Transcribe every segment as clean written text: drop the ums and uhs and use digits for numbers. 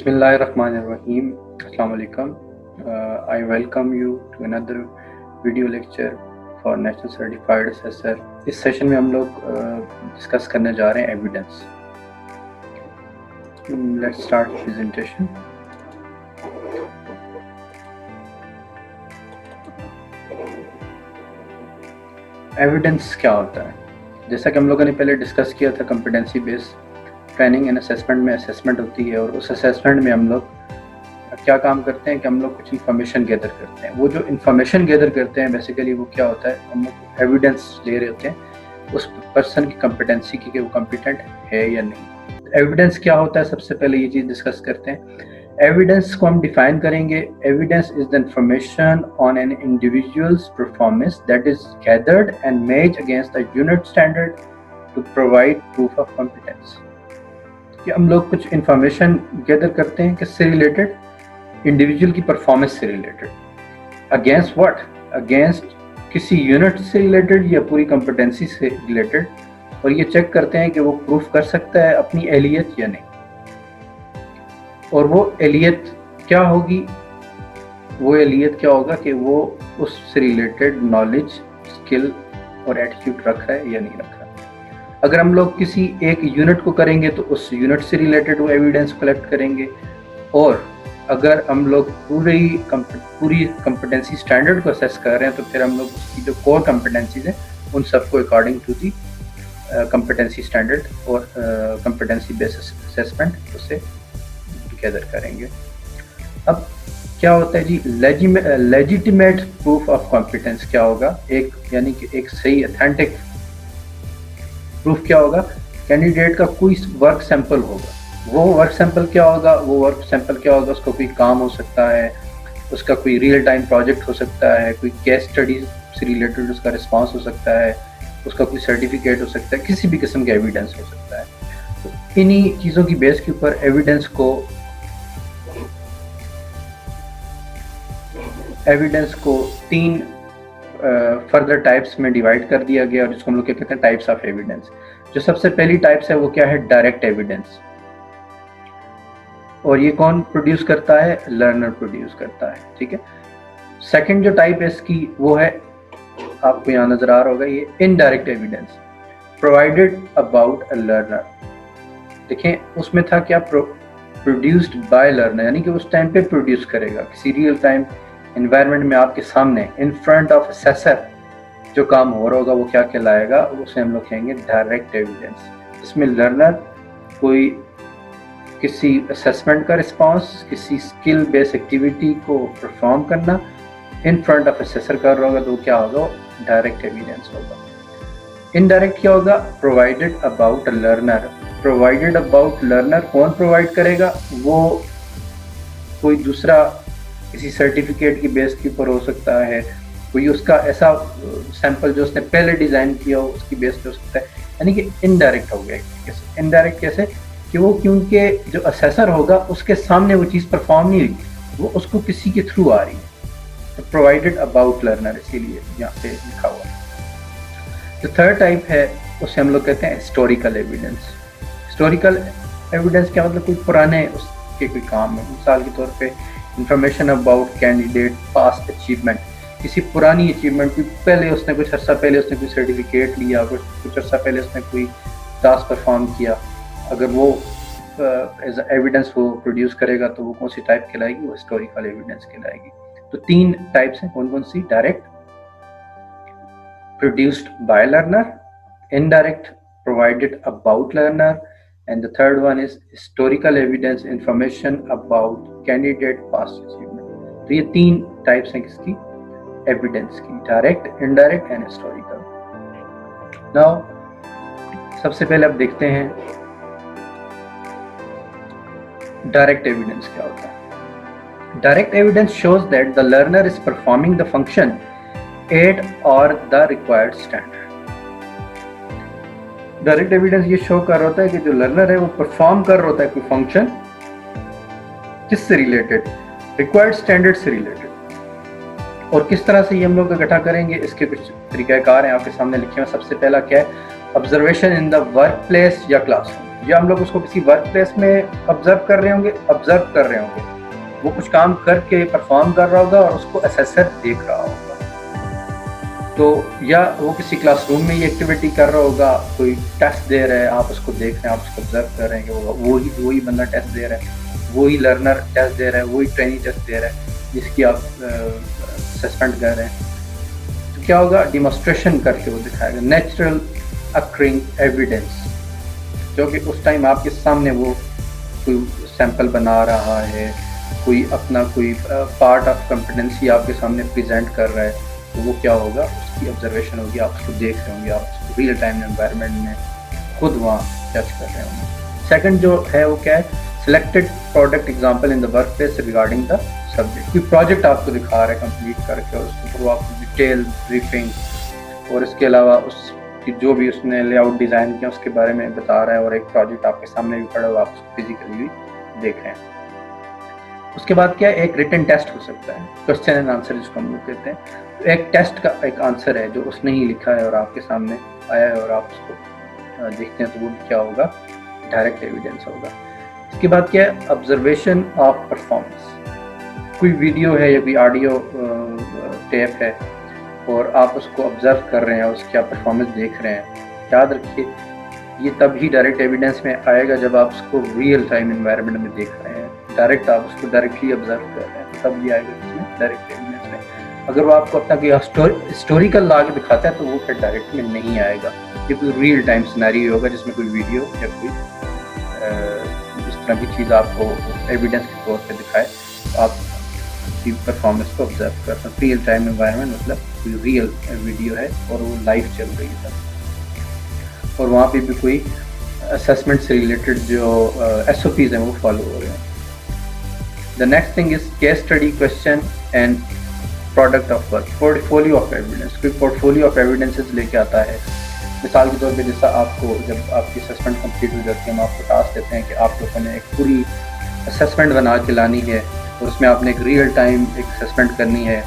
Bismillahirrahmanirrahim. Assalamu alaikum. I welcome you to another video lecture for National Certified Assessor. इस session में हम लोग discuss करने जा रहे हैं evidence. Let's start presentation. Evidence क्या होता है? जैसा कि हम लोगों ने पहले डिस्कस किया था, competency based training and assessment में असेसमेंट होती है और उस असेसमेंट में हम लोग क्या काम करते हैं कि हम लोग कुछ इन्फॉर्मेशन गैदर करते हैं. वो जो इन्फॉर्मेशन गैदर करते हैं बेसिकली वो क्या होता है, हम लोग एविडेंस ले रहे होते हैं उस पर्सन की कॉम्पिटेंसी की कि वो कॉम्पिटेंट है या नहीं. एविडेंस क्या होता है, सबसे पहले ये चीज़ डिस्कस करते हैं. एविडेंस को हम डिफाइन करेंगे. Evidence is the information on an individual's performance that is gathered and measured against a unit standard to provide proof of competence. कि हम लोग कुछ इंफॉर्मेशन गैदर करते हैं किससे रिलेटेड, इंडिविजुअल की परफॉर्मेंस से रिलेटेड. अगेंस्ट व्हाट, अगेंस्ट किसी यूनिट से रिलेटेड या पूरी कॉम्पिटेंसी से रिलेटेड, और ये चेक करते हैं कि वो प्रूफ कर सकता है अपनी एहलियत या नहीं. और वो एहलियत क्या होगी, वो एहलियत क्या होगा कि वो उससे रिलेटेड नॉलेज, स्किल और एटीट्यूड रख रहा है या नहीं रख रहा. अगर हम लोग किसी एक यूनिट को करेंगे तो उस यूनिट से रिलेटेड वो एविडेंस कलेक्ट करेंगे. और अगर हम लोग पूरी कॉम्पिटेंसी स्टैंडर्ड को असेस कर रहे हैं तो फिर हम लोग उसकी जो कोर कॉम्पिटेंसीज हैं उन सबको according to the competency standard और कॉम्पिटेंसी बेस्ड असेसमेंट उसे गैदर करेंगे. अब क्या होता है जी, लेजिटिमेट प्रूफ ऑफ कॉम्पिटेंस क्या होगा, एक यानी कि एक सही ऑथेंटिक प्रूफ क्या होगा. कैंडिडेट का कोई वर्क सैंपल होगा. वो वर्क सैंपल क्या होगा, उसका कोई काम हो सकता है, उसका कोई रियल टाइम प्रोजेक्ट हो सकता है, कोई केस स्टडीज से रिलेटेड उसका रिस्पांस हो सकता है, उसका कोई सर्टिफिकेट हो सकता है, किसी भी किस्म का एविडेंस हो सकता है. तो इन्हीं चीज़ों की बेस के ऊपर एविडेंस को तीन फर्दर टाइप्स में डिवाइड कर दिया गया और जिसको हम लोग कहते हैं टाइप्स ऑफ एविडेंस. जो सबसे पहली टाइप्स है वो क्या है, डायरेक्ट एविडेंस. और ये कौन प्रोड्यूस करता है, लर्नर प्रोड्यूस करता है. ठीक है. सेकंड जो टाइप है इसकी वो है, आपको यहाँ नजर आ रहा होगा, ये indirect evidence provided about a learner. देखें उसमें था क्या, प्रोड्यूस्ड बाय लर्नर, यानी कि उस टाइम पे प्रोड्यूस करेगा किसी रियल टाइम एनवायरनमेंट में आपके सामने इन फ्रंट ऑफ असेसर जो काम हो रहा होगा वो क्या कहलाएगा, उसे हम लोग कहेंगे डायरेक्ट एविडेंस. इसमें लर्नर कोई किसी असेसमेंट का रिस्पांस, किसी स्किल बेस्ड एक्टिविटी को परफॉर्म करना इन फ्रंट ऑफ असेसर कर रहा होगा तो क्या होगा, डायरेक्ट एविडेंस होगा. इनडायरेक्ट क्या होगा, provided about a learner. Provided about learner कौन प्रोवाइड करेगा, वो कोई दूसरा किसी सर्टिफिकेट की बेस के ऊपर हो सकता है, कोई उसका ऐसा सैंपल जो उसने पहले डिज़ाइन किया हो उसकी बेस पे हो सकता है. यानी कि इनडायरेक्ट हो गया. कैसे इनडायरेक्ट, कैसे कि वो क्योंकि जो असेसर होगा उसके सामने वो चीज़ परफॉर्म नहीं हुई, वो उसको किसी के थ्रू आ रही है. तो प्रोवाइडेड अबाउट लर्नर इसीलिए यहाँ पे लिखा हुआ है. जो थर्ड टाइप है उसे हम लोग कहते हैं हिस्टोरिकल एविडेंस. हिस्टोरिकल एविडेंस क्या मतलब, कोई पुराने उसके कोई काम है. मिसाल के तौर पे information about candidate past achievement, किसी पुरानी अचीवमेंट की पहले उसने कुछ अर्सा पहले उसने कोई सर्टिफिकेट लिया, कुछ अर्सा पहले उसने कोई टास्क परफॉर्म किया. अगर वो एज एविडेंस वो प्रोड्यूस करेगा तो वो कौन सी टाइप कहलाएगी, वो हिस्टोरिकल एविडेंस कहलाएगी. तो तीन टाइप्स हैं, कौन कौन सी, direct produced by learner, indirect provided about learner, and the third one is historical evidence, information about candidate past achievement. तो ये तीन टाइप्स हैं किसकी, एविडेंस की, direct, indirect and historical. Now सबसे पहले अब देखते हैं डायरेक्ट एविडेंस क्या होता है. Direct evidence shows that the learner is performing the function at or the required standard. Direct evidence ये शो कर रहा होता है कि जो लर्नर है वो परफॉर्म कर रहा होता है कोई फंक्शन किससे रिलेटेड, रिक्वायर्ड स्टैंडर्ड से रिलेटेड. और किस तरह से ये हम लोग इकट्ठा करेंगे, इसके कुछ तरीकाकार हैं आपके सामने लिखे हुए. सबसे पहला क्या है, observation in the work place या क्लासरूम. या हम लोग उसको किसी वर्क प्लेस में ऑब्जर्व कर रहे होंगे, वो कुछ काम करके परफॉर्म कर रहा होगा और उसको असेसर देख रहा होगा। तो या वो किसी क्लासरूम में ये एक्टिविटी कर रहा होगा, कोई टेस्ट दे रहा है, आप उसको देख रहे हैं, आप उसको ऑब्जर्व कर रहे हैं कि वही बंदा टेस्ट दे रहा है, वही लर्नर टेस्ट दे रहा है, वही ट्रेनिंग टेस्ट दे रहा है जिसकी आप असेसमेंट कर रहे हैं। तो क्या होगा, डिमॉन्स्ट्रेशन करके वो दिखाएगा, नेचुरल अक्रिंग एविडेंस, जो कि उस टाइम आपके सामने वो कोई सैंपल बना रहा है, कोई अपना कोई पार्ट ऑफ कॉम्पिटेंसी आपके सामने प्रेजेंट कर रहा है, तो वो क्या होगा, उसकी ऑब्जर्वेशन होगी, आप उसको देख रहे होंगे, आप उसको रियल टाइम एनवायरनमेंट में खुद वहाँ टच कर रहे होंगे। सेकंड जो है वो क्या है, selected product example in the work place regarding the subject. कोई प्रोजेक्ट आपको दिखा रहा है कंप्लीट करके, और उसके ऊपर वो आपको डिटेल ब्रीफिंग और इसके अलावा उसकी जो भी उसने लेआउट डिज़ाइन किया उसके बारे में बता रहा है, और एक प्रोजेक्ट आपके सामने भी पड़ा हुआ, आप उसको फिजिकली भी देख रहे हैं। उसके बाद क्या है, एक रिटन टेस्ट हो सकता है, क्वेश्चन एंड आंसर जिसको हम लोग कहते हैं। तो एक टेस्ट का एक आंसर है जो उसने ही लिखा है और आपके सामने आया है और आप उसको देखते हैं, तो वो क्या होगा, डायरेक्ट एविडेंस होगा। इसके बाद क्या है, ऑब्जर्वेशन ऑफ परफॉर्मेंस। कोई वीडियो है या कोई ऑडियो टेप है और आप उसको ऑब्जर्व कर रहे हैं, उसकी आप परफॉर्मेंस देख रहे हैं, याद रखिए ये तभी डायरेक्ट एविडेंस में आएगा जब आप उसको रियल टाइम एनवायरनमेंट में देख रहे हैं, डायरेक्ट आप उसको डायरेक्टली ऑब्जर्व कर रहे हैं, तो तब ये आएगा इसमें डायरेक्ट एविडेंस में। अगर वो आपको अपना कोई हिस्टोरिकल ला के दिखाता है तो वो फिर डायरेक्ट में नहीं आएगा, ये कोई रियल टाइम सिनेरियो होगा जिसमें कोई वीडियो या कोई इस तरह की चीज़ आपको एविडेंस के तौर पे दिखाए, तो आप उसकी परफॉर्मेंस को ऑब्जर्व कर सकते हैं। रियल टाइम एनवायरनमेंट मतलब कोई रियल वीडियो है और वो लाइव चल रही है और वहाँ पे भी कोई असेसमेंट से रिलेटेड जो SOPs हैं वो फॉलो हो रहे हैं। The next thing is case study, question and product of work, portfolio of evidence. कोई पोर्टफोलियो ऑफ एविडेंसेस लेके आता है, मिसाल के तौर पे जैसा आपको जब आपकी असेसमेंट कंप्लीट हो जाती है, हम आपको टास्क देते हैं कि आप लोगों ने एक पूरी असेसमेंट बना के लानी है और उसमें आपने एक रियल टाइम एक असेसमेंट करनी है,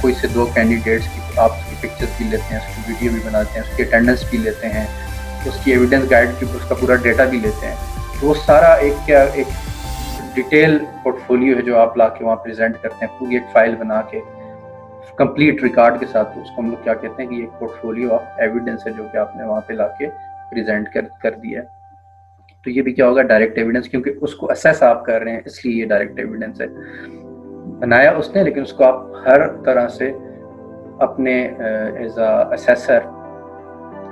कोई से 2 कैंडिडेट्स की, तो आप उसकी पिक्चर्स भी लेते हैं, उसकी वीडियो भी बनाते हैं, उसकी अटेंडेंस भी लेते हैं, उसकी एविडेंस गाइड की उसका पूरा डेटा भी लेते हैं। तो वो सारा एक डिटेल पोर्टफोलियो है जो आप ला के वहाँ प्रेजेंट करते हैं, पूरी एक फाइल बना के कंप्लीट रिकॉर्ड के साथ। तो उसको हम लोग क्या कहते हैं कि एक पोर्टफोलियो ऑफ एविडेंस है जो कि आपने वहाँ पे ला के प्रेजेंट कर दिया है। तो ये भी क्या होगा, डायरेक्ट एविडेंस, क्योंकि उसको असेस आप कर रहे हैं इसलिए ये डायरेक्ट एविडेंस है। बनाया उसने लेकिन उसको आप हर तरह से अपने as a assessor,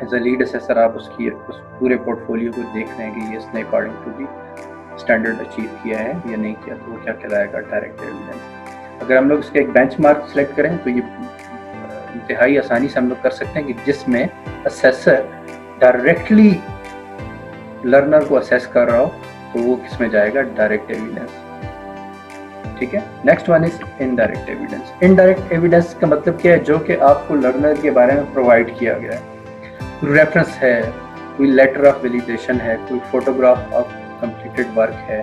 as a lead assessor आप उसकी उस पूरे पोर्टफोलियो को देख रहे हैं कि ये इसने according to the standard achieve किया है या नहीं किया, तो वो क्या कहलाएगा, डायरेक्ट एविडेंस। अगर हम लोग इसके एक बेंचमार्क सेलेक्ट करें तो ये इंतहाई आसानी से हम लोग कर सकते हैं कि जिसमें असेसर डायरेक्टली लर्नर को असेस कर रहा हो तो वो किस में जाएगा, डायरेक्ट एविडेंस। ठीक है। Next one is indirect evidence. Indirect evidence का मतलब क्या है, जो कि आपको लर्नर के बारे में प्रोवाइड किया गया है, कोई रेफरेंस है, कोई लेटर ऑफ वैलिडेशन है, कोई फोटोग्राफ ऑफ कंप्लीटेड वर्क है,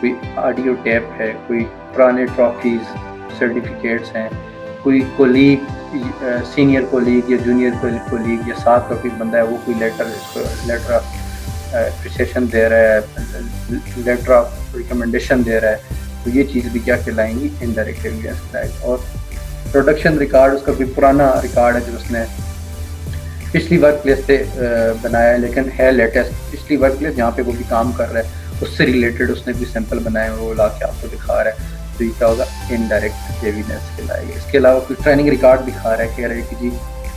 कोई ऑडियो टेप है, कोई पुराने ट्रॉफीज, सर्टिफिकेट्स हैं, कोई कोलीग, सीनियर कोलीग या जूनियर कोलीग या साथ का कोई बंदा है वो कोई लेटर ऑफ एप्रिसिएशन दे रहा है, लेटर ऑफ रिकमेंडेशन दे रहा है, तो ये चीज़ भी क्या कहलाएंगी, इनडायरेक्ट एविडेंस कहलाएगी। और प्रोडक्शन रिकॉर्ड, उसका कोई पुराना रिकॉर्ड है जो उसने पिछली वर्क प्लेस से बनाया है लेकिन है लेटेस्ट, पिछली वर्क प्लेस जहाँ पे वो भी काम कर रहा है उससे रिलेटेड उसने भी सैंपल बनाए वो ला के आपको दिखा रहा है, तो ये क्या होगा, इनडायरेक्ट एविडेंस कहलाएगी। इसके अलावा कोई ट्रेनिंग रिकॉर्ड दिखा रहा है, कह रहा है कि जी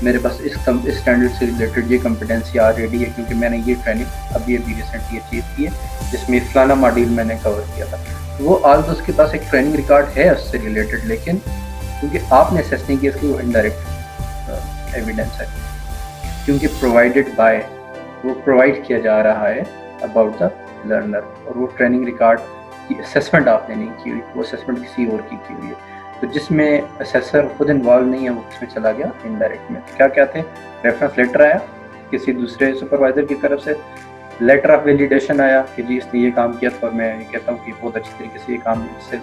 मेरे पास इस स्टैंडर्ड से रिलेटेड ये कॉम्पिटेंसी ऑलरेडी है क्योंकि मैंने ये ट्रेनिंग अभी रिसेंटली अचीव की है जिसमें फलाना मॉड्यूल मैंने कवर किया था। तो वो आज उसके पास एक ट्रेनिंग रिकॉर्ड है उससे रिलेटेड, लेकिन क्योंकि आपने असेस नहीं किया इसकी वो इनडायरेक्ट एविडेंस है, क्योंकि प्रोवाइडेड बाय, वो प्रोवाइड किया जा रहा है अबाउट द लर्नर, और वो ट्रेनिंग रिकॉर्ड की असेसमेंट आपने नहीं की हुई, वो असेसमेंट किसी और की हुई है। तो जिसमें असेसर खुद इन्वॉल्व नहीं है वो किसमें चला गया, इनडायरेक्ट में। क्या क्या थे, रेफरेंस लेटर आया किसी दूसरे सुपरवाइजर की तरफ से, लेटर ऑफ वैलिडेशन आया कि जी इसने ये काम किया था और मैं ये कहता हूँ कि बहुत अच्छी तरीके से ये काम, इससे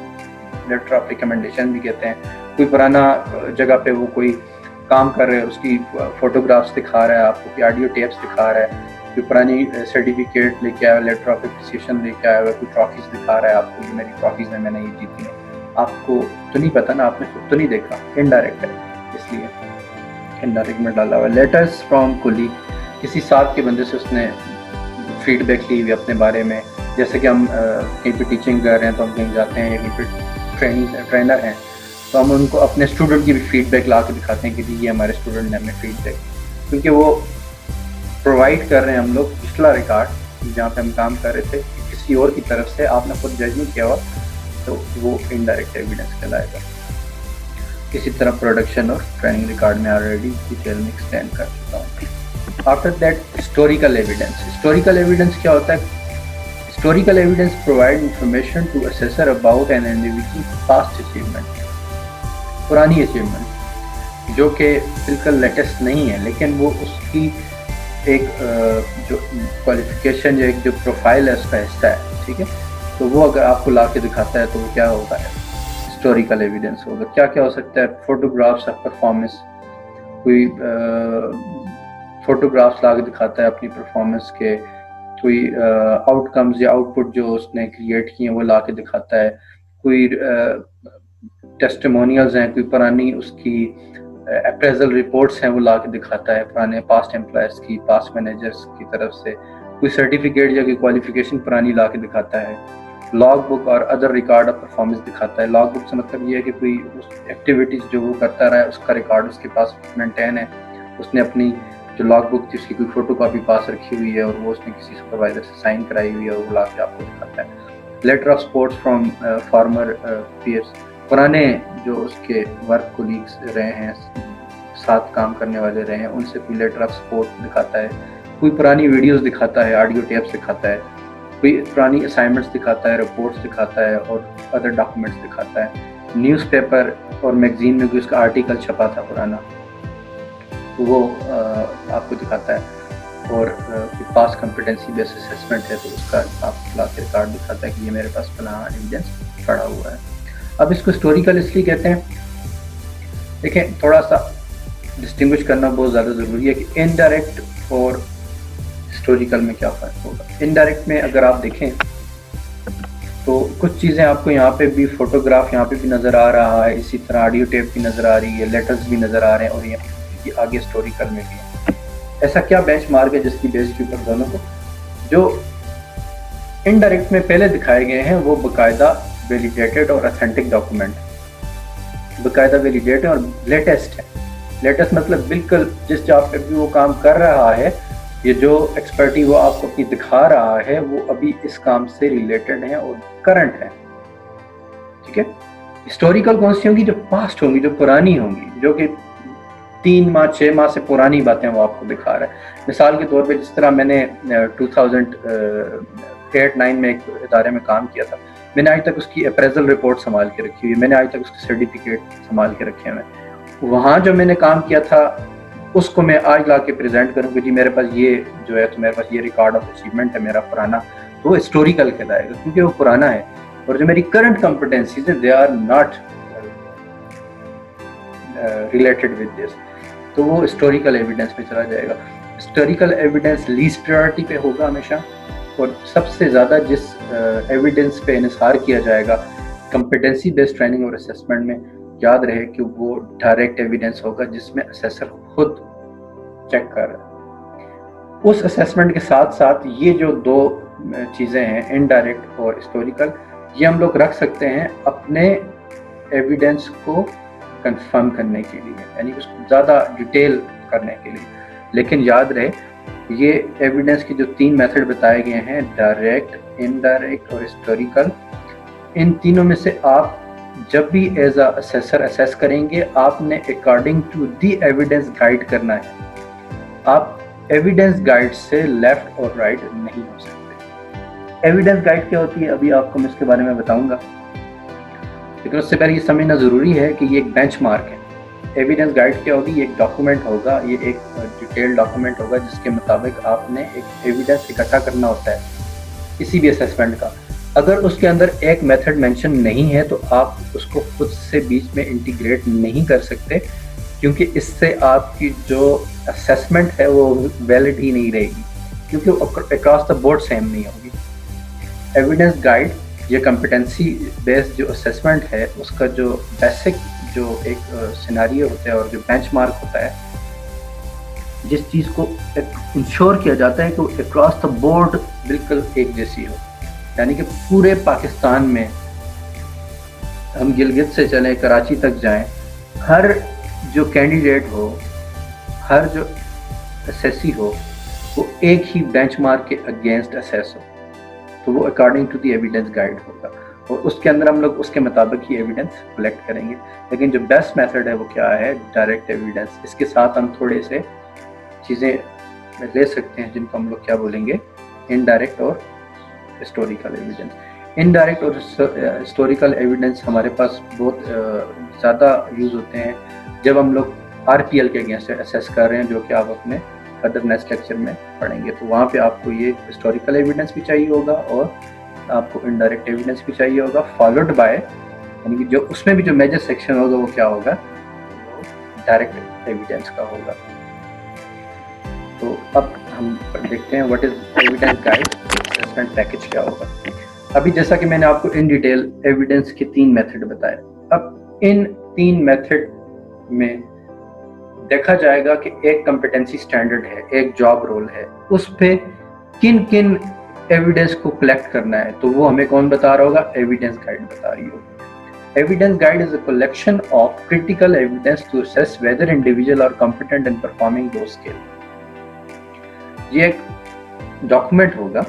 लेटर ऑफ रिकमेंडेशन भी कहते हैं। कोई पुराना जगह पे वो कोई काम कर रहे हैं उसकी फोटोग्राफ्स दिखा रहा है आपको, ऑडियो टेप्स दिखा रहा है, कोई पुरानी सर्टिफिकेट लेके आया, लेटर ऑफ एप्रिसिएशन लेके आया हुआ, कोई ट्रॉफीज दिखा रहा है आपको कि मेरी ट्रॉफीज में मैंने ये जीती है, आपको तो नहीं पता ना, आपने खुद तो नहीं देखा, इनडायरेक्ट है, इसलिए इनडायरेक्ट में डाला हुआ। लेटर्स फ्रॉम कोलीग, किसी साथ के बंदे से उसने फीडबैक ली हुई अपने बारे में, जैसे कि हम कहीं पे टीचिंग कर रहे हैं तो हम कहीं जाते हैं या कहीं पे ट्रेनर हैं तो हम उनको अपने स्टूडेंट की भी फीडबैक ला के दिखाते हैं कि जी ये हमारे स्टूडेंट ने हमें फीडबैक, क्योंकि वो प्रोवाइड कर रहे हैं हम लोग पिछला रिकॉर्ड जहाँ पे हम काम कर रहे थे किसी और की तरफ से, आपने खुद जज नहीं किया हुआ, तो वो इनडायरेक्ट एविडेंस कहलाएगा। इसी तरह प्रोडक्शन और ट्रेनिंग रिकॉर्ड में ऑलरेडी डिटेल में एक्सप्लेन कर चुका हूँ। After that historical evidence. Historical evidence क्या होता है? Historical evidence provide information to assessor about an individual past achievement, पुरानी अचीवमेंट जो कि बिल्कुल लेटेस्ट नहीं है, लेकिन वो उसकी एक जो क्वालिफिकेशन या एक जो प्रोफाइल है उसका हिस्सा है, ठीक है। तो वो अगर आपको ला के दिखाता है तो वो क्या होगा? हिस्टोरिकल एविडेंस होगा। क्या क्या हो सकता है? फोटोग्राफ्स ऑफ परफॉर्मेंस, कोई फोटोग्राफ्स ला के दिखाता है अपनी परफॉर्मेंस के, कोई आउटकम्स या आउटपुट जो उसने क्रिएट किए हैं वो ला के दिखाता है, कोई टेस्टिमोनियल्स हैं, कोई पुरानी उसकी अप्रेजल रिपोर्ट्स हैं वो ला के दिखाता है पुराने पास्ट एम्प्लॉयर्स की, पास्ट मैनेजर्स की तरफ से, कोई सर्टिफिकेट या कोई क्वालिफिकेशन पुरानी ला के दिखाता है, लॉग बुक और अदर रिकॉर्ड ऑफ परफॉर्मेंस दिखाता है। लॉग बुक से मतलब ये है कि कोई उस एक्टिविटीज़ जो वो करता रहा है उसका रिकॉर्ड उसके पास मेंटेन है, उसने अपनी जो लॉग बुक थी उसकी कोई फोटो कॉपी पास रखी हुई है और वो उसने किसी सुपरवाइजर से साइन कराई हुई है और वो ला के आपको दिखाता है। Letter of support from former peers, पुराने जो उसके वर्क कोलीग्स रहे हैं, साथ काम करने वाले रहे हैं, उनसे कोई लेटर ऑफ सपोर्ट दिखाता है, कोई पुरानी वीडियोस दिखाता है, ऑडियो टेप्स दिखाता है, कोई पुरानी असाइनमेंट्स दिखाता है, रिपोर्ट्स दिखाता है और अदर डॉक्यूमेंट्स दिखाता है। न्यूज़पेपर और मैगजीन में कोई उसका आर्टिकल छपा था पुराना, तो वो आपको दिखाता है। और पास कॉम्पिटेंसी बेस्ड असेसमेंट है तो उसका आप ला के रिकॉर्ड दिखाता है कि ये मेरे पास फलाना एविडेंस पड़ा हुआ है। अब इसको हिस्टोरिकल इसलिए कहते हैं, देखें थोड़ा सा डिस्टिंग्विश करना बहुत ज़्यादा ज़रूरी है कि इनडायरेक्ट और हिस्टोरिकल में क्या फ़र्क होगा। इनडायरेक्ट में अगर आप देखें तो कुछ चीज़ें आपको यहाँ पे भी, फोटोग्राफ यहाँ पे भी नज़र आ रहा है, इसी तरह ऑडियो टेप भी नज़र आ रही है, लेटर्स भी नज़र आ रहे हैं और ये आगे हिस्टोरिकल में भी है। ऐसा क्या बेंचमार्क है जिसकी बेस के ऊपर दोनों को जो इनडायरेक्ट में पहले दिखाए गए हैं वो बाकायदा वैलिडेटेड और ऑथेंटिक डॉक्यूमेंट, बाकायदा वैलिडेटेड और लेटेस्ट है। लेटेस्ट मतलब बिल्कुल जिस जॉब पे भी वो काम कर रहा है, ये जो एक्सपर्टी वो आपको अपनी दिखा रहा है वो अभी इस काम से रिलेटेड है और करंट है, ठीक है। हिस्टोरिकल कौन सी होंगी? जो पास्ट होंगी, जो पुरानी होंगी, जो कि 3 माह 6 माह से पुरानी बातें वो आपको दिखा रहा है। मिसाल के तौर पे जिस तरह मैंने 2008-9 में एक इदारे में काम किया था, मैंने आज तक उसकी अप्रेजल रिपोर्ट संभाल के रखी हुई है, मैंने आज तक उसके सर्टिफिकेट संभाल के रखे हुए हैं। वहाँ जो मैंने काम किया था उसको मैं आज ला के प्रेजेंट करूँ कि जी मेरे पास ये जो है, तो मेरे पास ये रिकॉर्ड ऑफ अचीवमेंट है मेरा पुराना, तो वो हिस्टोरिकल कहलाएगा क्योंकि वो पुराना है। और जो मेरी करंट कॉम्पिटेंसीज है they are not related with this, तो वो हिस्टोरिकल एविडेंस पे चला जाएगा। हिस्टोरिकल एविडेंस लीस्ट प्रायोरिटी पे होगा हमेशा, और सबसे ज़्यादा जिस एविडेंस पे इन्हिसार किया जाएगा कॉम्पिटेंसी बेस्ड ट्रेनिंग और असेसमेंट में, याद रहे कि वो डायरेक्ट एविडेंस होगा जिसमें असेसर खुद चेक कर रहा है। उस असेसमेंट के साथ साथ ये जो 2 चीज़ें हैं इनडायरेक्ट और हिस्टोरिकल, ये हम लोग रख सकते हैं अपने एविडेंस को कंफर्म करने के लिए, यानी उसको ज़्यादा डिटेल करने के लिए। लेकिन याद रहे ये एविडेंस के जो 3 मेथड बताए गए हैं, डायरेक्ट, इनडायरेक्ट और हिस्टोरिकल, इन तीनों में से आप जब भी एज अ असेसर असेस करेंगे आपने according to the evidence guide करना है। आप एविडेंस गाइड से लेफ्ट और राइट नहीं हो सकते। एविडेंस गाइड क्या होती है अभी आपको मैं इसके बारे में बताऊंगा, लेकिन उससे पहले ये समझना ज़रूरी है कि ये एक बेंचमार्क है। एविडेंस गाइड क्या होगी? ये एक डॉक्यूमेंट होगा, ये एक डिटेल डॉक्यूमेंट होगा जिसके मुताबिक आपने एक एविडेंस इकट्ठा करना होता है किसी भी असेसमेंट का। अगर उसके अंदर एक मेथड मेंशन नहीं है तो आप उसको खुद से बीच में इंटीग्रेट नहीं कर सकते, क्योंकि इससे आपकी जो असेसमेंट है वो वैलिड ही नहीं रहेगी। क्योंकि अक्रॉस द बोर्ड सेम नहीं होगी। एविडेंस गाइड ये कॉम्पिटेंसी बेस्ड जो असेसमेंट है उसका जो बेसिक जो एक सिनेरियो होता है और जो बेंचमार्क होता है, जिस चीज़ को इंश्योर किया जाता है कि वो अक्रॉस द बोर्ड बिल्कुल एक जैसी हो, यानी कि पूरे पाकिस्तान में हम गिलगित से चलें कराची तक जाएं, हर जो कैंडिडेट हो, हर जो असेसी हो, वो एक ही बेंचमार्क के अगेंस्ट असेस हो, तो वो according to the evidence guide होगा और उसके अंदर हम लोग उसके मुताबिक ही एविडेंस कलेक्ट करेंगे। लेकिन जो बेस्ट मेथड है वो क्या है? Direct evidence. इसके साथ हम थोड़े से चीज़ें ले सकते हैं जिनको हम लोग क्या बोलेंगे, इनडायरेक्ट और हिस्टोरिकल एविडेंस। इनडायरेक्ट और हिस्टोरिकल एविडेंस हमारे पास बहुत ज़्यादा यूज़ होते हैं जब हम लोग RPL के अगेंस्ट असेस कर रहे हैं, जो कि आप अपने अदर नेक्स्ट लेक्चर में पढ़ेंगे। तो वहाँ पे आपको ये हिस्टोरिकल एविडेंस भी चाहिए होगा और आपको इनडायरेक्ट एविडेंस भी चाहिए होगा, फॉलोड बाय, यानी कि जो उसमें भी जो मेजर सेक्शन होगा वो क्या होगा, डायरेक्ट एविडेंस का होगा। तो अब हम देखते हैं what is evidence guide assessment package क्या होगा। अभी जैसा कि मैंने आपको इन डिटेल एविडेंस के 3 मेथड बताए, अब इन 3 मेथड में देखा जाएगा कि एक कॉम्पिटेंसी स्टैंडर्ड है, एक जॉब रोल है, उस पे किन किन एविडेंस को कलेक्ट करना है, तो वो हमें कौन बता रहा होगा? एविडेंस गाइड बता रही होगी। Evidence guide is a collection of critical evidence to assess whether individual are competent in performing the skill. ये एक डॉक्यूमेंट होगा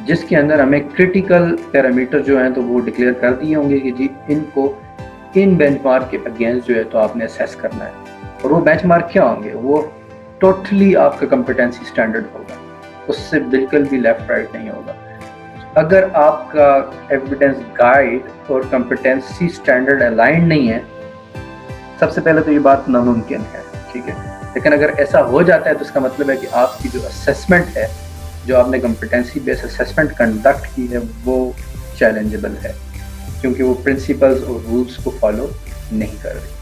जिसके अंदर हमें क्रिटिकल पैरामीटर जो हैं तो वो डिक्लेयर कर दिए होंगे कि जी इनको इन बेंचमार्क के अगेंस्ट जो है तो आपने असेस करना है। और वो बेंचमार्क क्या होंगे? वो टोटली आपका कॉम्पिटेंसी स्टैंडर्ड होगा, उससे बिल्कुल भी लेफ्ट राइट नहीं होगा। अगर आपका एविडेंस गाइड और कॉम्पिटेंसी स्टैंडर्ड अलाइन नहीं है, सबसे पहले तो ये बात नामुमकिन है, ठीक है। लेकिन अगर ऐसा हो जाता है तो इसका मतलब है कि आपकी जो असेसमेंट है, जो आपने कॉम्पिटेंसी बेस्ड असेसमेंट कंडक्ट की है, वो चैलेंजेबल है, क्योंकि वो प्रिंसिपल्स और रूल्स को फॉलो नहीं कर रही।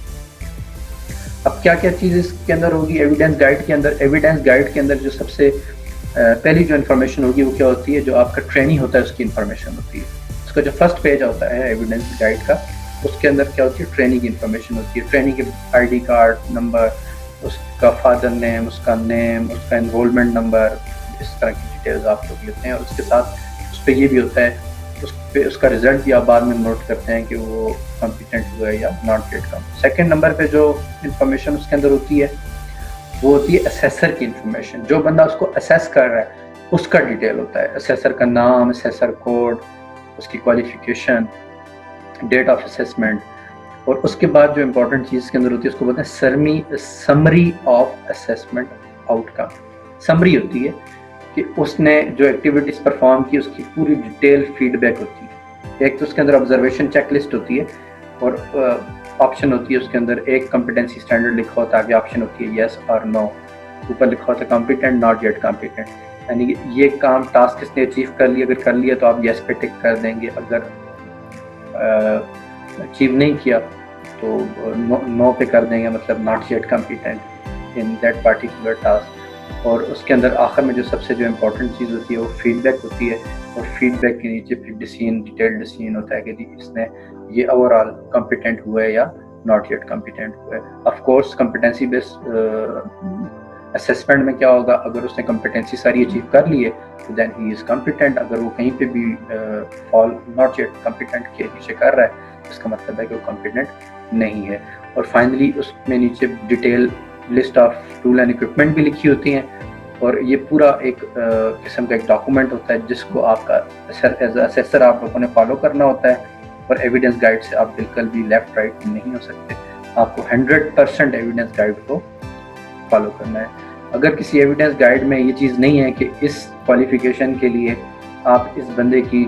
अब क्या क्या चीज़ इसके अंदर होगी एविडेंस गाइड के अंदर? एविडेंस गाइड के अंदर जो सबसे पहली जो इन्फॉर्मेशन होगी वो क्या होती है? जो आपका ट्रेनिंग होता है उसकी इन्फॉर्मेशन होती है। उसका जो फर्स्ट पेज होता है एविडेंस गाइड का, उसके अंदर क्या होती है? ट्रेनिंग की इन्फॉर्मेशन होती है। ट्रेनिंग के ID कार्ड नंबर, उसका फादर नेम, उसका नेम, उसका एनरोलमेंट नंबर, इस तरह की डिटेल्स आप लोग लेते हैं। और उसके साथ उस पर ये भी होता है, उस पर उसका रिजल्ट भी आप बाद में नोट करते हैं कि वो कॉम्पिटेंट हुआ है या not yet come. Second number पे जो इन्फॉर्मेशन उसके अंदर होती है वो होती है असेसर की इन्फॉर्मेशन। जो बंदा उसको असेस कर रहा है उसका डिटेल होता है, असेसर का नाम, असेसर कोड, उसकी क्वालिफिकेशन, डेट ऑफ असेसमेंट। और उसके बाद जो इम्पोर्टेंट चीज़ के अंदर होती है उसको बोलते हैं summary of assessment outcome. Summary होती है कि उसने जो एक्टिविटीज़ परफॉर्म की उसकी पूरी डिटेल फीडबैक होती है। एक तो उसके अंदर ऑब्जर्वेशन चेकलिस्ट होती है और ऑप्शन होती है उसके अंदर, एक कॉम्पिटेंसी स्टैंडर्ड लिखा होता है, आगे ऑप्शन होती है येस और नो, ऊपर लिखा होता है कॉम्पिटेंट, नॉट येट कॉम्पिटेंट, यानी कि ये काम टास्क इसने अचीव कर लिया, अगर कर लिया तो आप येस पे टिक कर देंगे, अगर अचीव नहीं किया तो नो पे कर देंगे, मतलब not yet competent in that particular task. और उसके अंदर आखिर में जो सबसे जो इम्पोर्टेंट चीज़ होती है वो फीडबैक होती है, और फीडबैक के नीचे फिर डिटेल्ड डिसीजन होता है कि जी इसने ये ओवरऑल कॉम्पिटेंट हुआ है या नॉट येट कॉम्पिटेंट हुआ है। Of course competency based assessment में क्या होगा, अगर उसने कॉम्पिटेंसी सारी अचीव कर ली है तो देन ही इज़ कॉम्पिटेंट। अगर वो कहीं पे भी फॉल नॉट येट कॉम्पिटेंट के नीचे कर रहा है इसका मतलब है कि वो कॉम्पिटेंट नहीं है। और फाइनली उसमें नीचे detail list of tool and equipment भी लिखी होती हैं, और ये पूरा एक किस्म का एक डॉक्यूमेंट होता है जिसको आपका एज असेसर आप लोगों ने फॉलो करना होता है। और एविडेंस गाइड से आप बिल्कुल भी लेफ्ट राइट नहीं हो सकते, आपको 100% एविडेंस गाइड को फॉलो करना है। अगर किसी एविडेंस गाइड में ये चीज़ नहीं है कि इस क्वालिफिकेशन के लिए आप इस बंदे की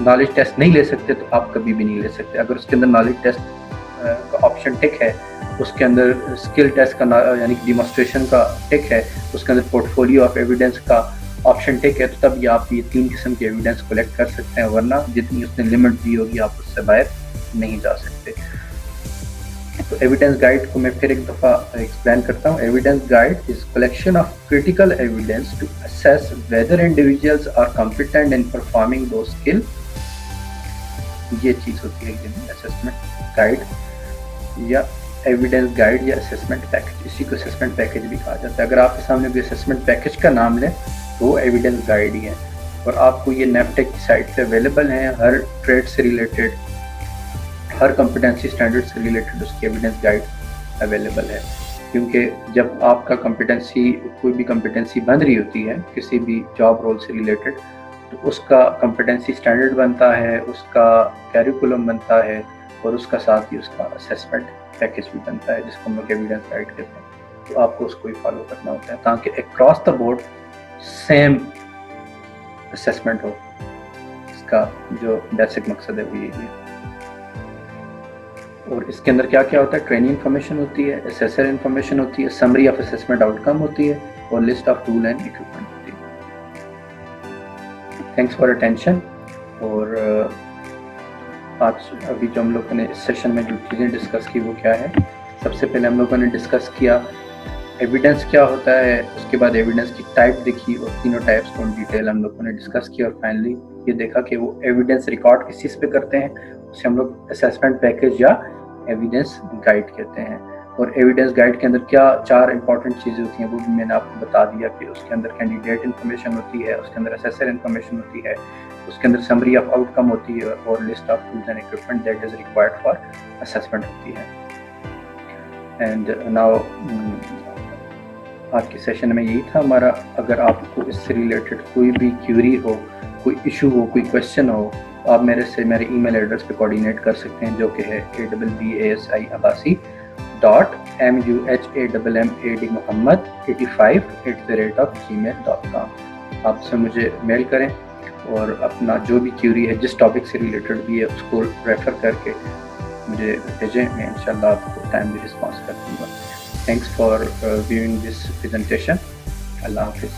नॉलेज टेस्ट नहीं ले सकते, तो आप कभी भी नहीं ले सकते। अगर उसके अंदर नॉलेज टेस्ट का ऑप्शन टिक है, उसके अंदर स्किल टेस्ट का यानी कि डिमॉन्स्ट्रेशन का टिक है, उसके अंदर पोर्टफोलियो ऑफ एविडेंस का ऑप्शन टिक है, तो तब आप ये 3 किस्म के एविडेंस कलेक्ट कर सकते हैं, वरना जितनी उसने लिमिट दी होगी आप उससे बाहर नहीं जा सकते। तो एविडेंस गाइड को मैं फिर एक दफ़ा एक्सप्लेन करता हूँ. Evidence guide is collection of critical evidence to assess whether individuals are competent in performing the skill. ये चीज़ होती है असेसमेंट गाइड या एविडेंस गाइड या असेसमेंट पैकेज. इसी को असेसमेंट पैकेज भी कहा जाता है. अगर आपके सामने कोई असेसमेंट पैकेज का नाम लें तो वो एविडेंस गाइड ही है. और आपको ये नेपटेक की साइट पे अवेलेबल हैं. हर ट्रेड से रिलेटेड, हर कॉम्पिटेंसी स्टैंडर्ड से रिलेटेड उसकी एविडेंस गाइड अवेलेबल है. क्योंकि जब आपका कॉम्पिटेंसी, कोई भी कॉम्पिटेंसी बन रही होती है किसी भी जॉब रोल से रिलेटेड, तो उसका कॉम्पिटेंसी स्टैंडर्ड बनता है, उसका कैरिकुलम बनता है और उसका साथ ही उसका असेसमेंट पैकेज भी बनता है जिसको हम लोग एविडेंस गाइड कहते हैं. तो आपको उसको ही फॉलो करना होता है ताकि across the board same assessment हो. इसका जो बेसिक मकसद है वो यही है. और इसके अंदर क्या क्या होता है? ट्रेनिंग इन्फॉर्मेशन होती है, असेसर इन्फॉर्मेशन होती है, समरी ऑफ असेसमेंट आउटकम होती है और list of tool and equipment होती है. Thanks for attention. और आज अभी जो हम लोगों ने इस सेशन में जो चीज़ें डिस्कस की वो क्या है? सबसे पहले हम लोगों ने डिस्कस किया एविडेंस क्या होता है, उसके बाद एविडेंस की टाइप देखी और तीनों टाइप्स को डिटेल हम लोगों ने डिस्कस किया. और फाइनली ये देखा कि वो एविडेंस रिकॉर्ड किस चीज़ पे करते हैं, उसे हम लोग असेसमेंट पैकेज या एविडेंस गाइड कहते हैं. और एविडेंस गाइड के अंदर क्या 4 इंपॉर्टेंट चीज़ें होती हैं वो भी मैंने आपको बता दिया कि उसके अंदर कैंडिडेट इन्फॉर्मेशन होती है, उसके अंदर असेसर इन्फॉर्मेशन होती है, उसके अंदर समरी ऑफ आउटकम होती है और list of tools and equipment that is required for assessment होती है. एंड नाउ आज के सेशन में यही था हमारा. अगर आपको इससे रिलेटेड कोई भी क्यूरी हो, कोई इशू हो, कोई क्वेश्चन हो, तो आप मेरे ईमेल एड्रेस पे कोऑर्डिनेट कर सकते हैं जो कि है abbasi.muhammad85@gmail.com. आपसे मुझे मेल करें और अपना जो भी क्यूरी है, जिस टॉपिक से रिलेटेड भी है, उसको रेफ़र करके मुझे भेजें. मैं इंशाल्लाह आपको टाइमली रिस्पॉन्स कर दूँगा. Thanks for viewing this presentation. Allah Hafiz.